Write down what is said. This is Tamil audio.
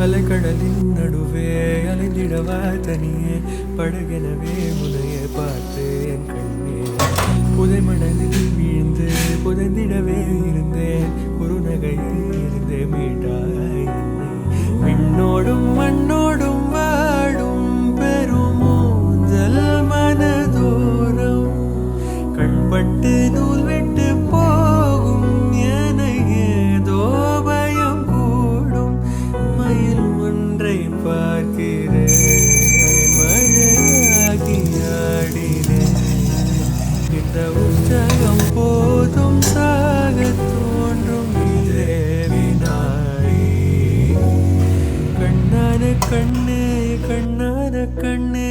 அலைக்கடலின் நடுவே அலைந்திடவா தனியே படகெனவே முனையை பார்த்து என் கண்ணே புதை மணலில் வீழ்ந்து புதைந்திடவே இருந்தேன் குறுநகையில் இருந்தே மீட்டாய் என்னை விண்ணோடும் மண்ணோடும் வாடும் பெருமூஞ்சல் மனதோரம் கண்பட்டு நூல் விட்டு போகும் என ஏதோ பயம் கூடும் மயில் ஒன்றை பார்க்கிறேன் மழையாகி ஆடினேன் இந்த உற்சாகம் போதும் சாக தோன்றும் தேவினாய் கண்ணான கண்ணே கண்ணான கண்ணே